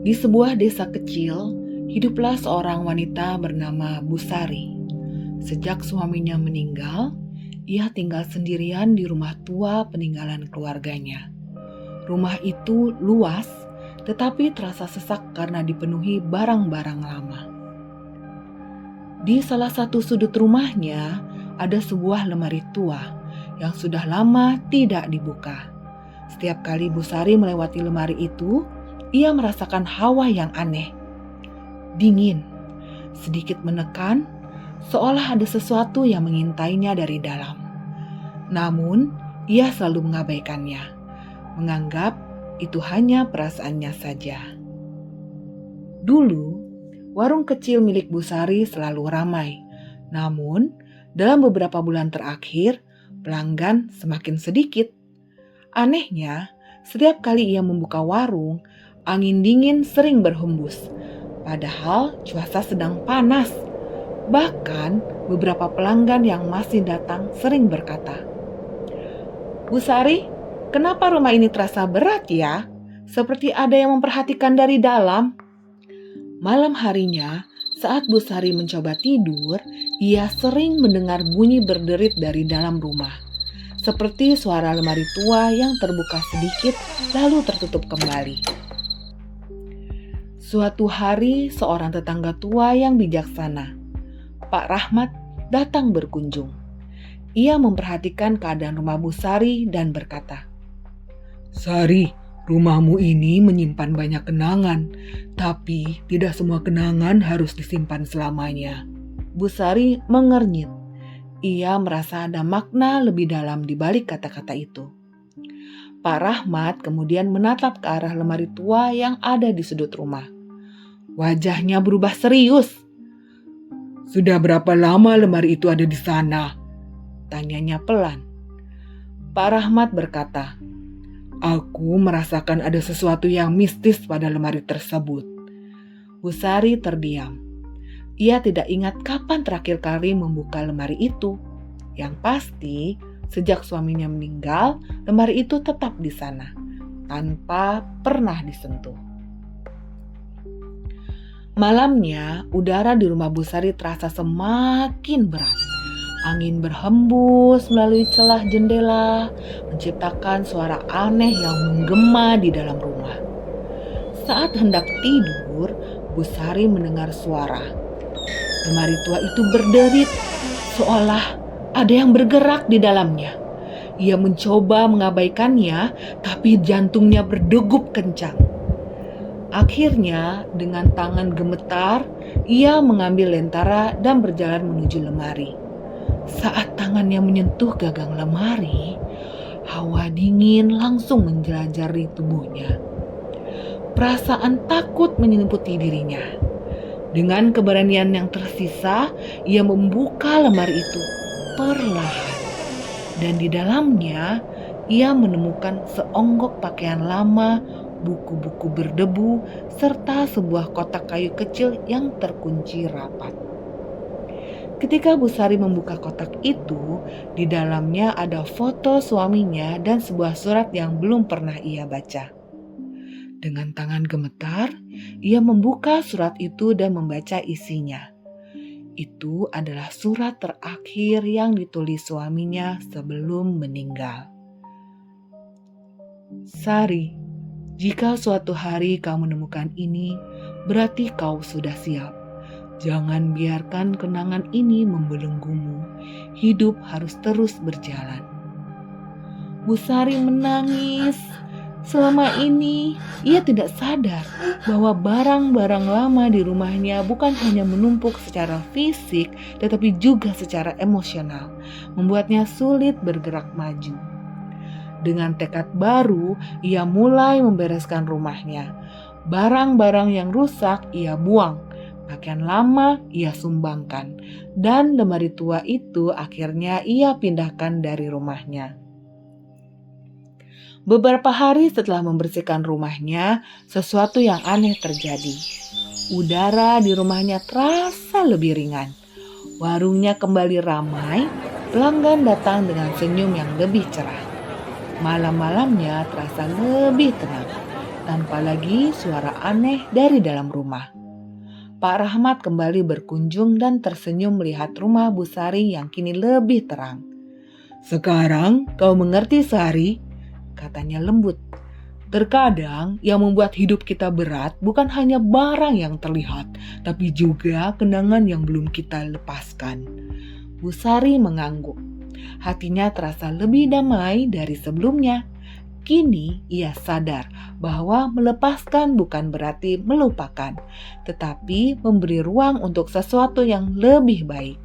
Di sebuah desa kecil, hiduplah seorang wanita bernama Busari. Sejak suaminya meninggal, ia tinggal sendirian di rumah tua peninggalan keluarganya. Rumah itu luas, tetapi terasa sesak karena dipenuhi barang-barang lama. Di salah satu sudut rumahnya, ada sebuah lemari tua yang sudah lama tidak dibuka. Setiap kali Busari melewati lemari itu, ia merasakan hawa yang aneh. Dingin, sedikit menekan, seolah ada sesuatu yang mengintainya dari dalam. Namun, ia selalu mengabaikannya, menganggap itu hanya perasaannya saja. Dulu, warung kecil milik Busari selalu ramai. Namun, dalam beberapa bulan terakhir, pelanggan semakin sedikit. Anehnya, setiap kali ia membuka warung, angin dingin sering berhembus, padahal cuaca sedang panas. Bahkan beberapa pelanggan yang masih datang sering berkata, "Busari, kenapa rumah ini terasa berat ya? Seperti ada yang memperhatikan dari dalam." Malam harinya, saat Busari mencoba tidur, ia sering mendengar bunyi berderit dari dalam rumah. Seperti suara lemari tua yang terbuka sedikit lalu tertutup kembali. Suatu hari, seorang tetangga tua yang bijaksana, Pak Rahmat, datang berkunjung. Ia memperhatikan keadaan rumah Busari dan berkata, "Sari, rumahmu ini menyimpan banyak kenangan, tapi tidak semua kenangan harus disimpan selamanya." Busari mengernyit. Ia merasa ada makna lebih dalam di balik kata-kata itu. Pak Rahmat kemudian menatap ke arah lemari tua yang ada di sudut rumah. Wajahnya berubah serius. "Sudah berapa lama lemari itu ada di sana?" tanyanya pelan. Pak Rahmat berkata, "Aku merasakan ada sesuatu yang mistis pada lemari tersebut." Busari terdiam. Ia tidak ingat kapan terakhir kali membuka lemari itu. Yang pasti, sejak suaminya meninggal, lemari itu tetap di sana, tanpa pernah disentuh. Malamnya, udara di rumah Busari terasa semakin berat. Angin berhembus melalui celah jendela, menciptakan suara aneh yang menggema di dalam rumah. Saat hendak tidur, Busari mendengar suara. Lemari tua itu berderit, seolah ada yang bergerak di dalamnya. Ia mencoba mengabaikannya, tapi jantungnya berdegup kencang. Akhirnya, dengan tangan gemetar, ia mengambil lentera dan berjalan menuju lemari. Saat tangannya menyentuh gagang lemari, hawa dingin langsung menjelajari tubuhnya. Perasaan takut menyelimuti dirinya. Dengan keberanian yang tersisa, ia membuka lemari itu perlahan. Dan di dalamnya, ia menemukan seonggok pakaian lama, buku-buku berdebu, serta sebuah kotak kayu kecil yang terkunci rapat. Ketika Busari membuka kotak itu, di dalamnya ada foto suaminya dan sebuah surat yang belum pernah ia baca. Dengan tangan gemetar, ia membuka surat itu dan membaca isinya. Itu adalah surat terakhir yang ditulis suaminya sebelum meninggal. "Sari, jika suatu hari kau menemukan ini, berarti kau sudah siap. Jangan biarkan kenangan ini membelenggumu. Hidup harus terus berjalan." Busari menangis. Selama ini, ia tidak sadar bahwa barang-barang lama di rumahnya bukan hanya menumpuk secara fisik, tetapi juga secara emosional, membuatnya sulit bergerak maju. Dengan tekad baru, ia mulai membereskan rumahnya. Barang-barang yang rusak ia buang, pakaian lama ia sumbangkan, dan lemari tua itu akhirnya ia pindahkan dari rumahnya. Beberapa hari setelah membersihkan rumahnya, sesuatu yang aneh terjadi. Udara di rumahnya terasa lebih ringan. Warungnya kembali ramai, pelanggan datang dengan senyum yang lebih cerah. Malam-malamnya terasa lebih tenang. tanpa lagi suara aneh dari dalam rumah. Pak Rahmat kembali berkunjung dan tersenyum melihat rumah Bu Sari yang kini lebih terang. "Sekarang kau mengerti, Sari?" katanya lembut. "Terkadang yang membuat hidup kita berat bukan hanya barang yang terlihat, tapi juga kenangan yang belum kita lepaskan." Bu Sari mengangguk. Hatinya terasa lebih damai dari sebelumnya. Kini ia sadar bahwa melepaskan bukan berarti melupakan, tetapi memberi ruang untuk sesuatu yang lebih baik.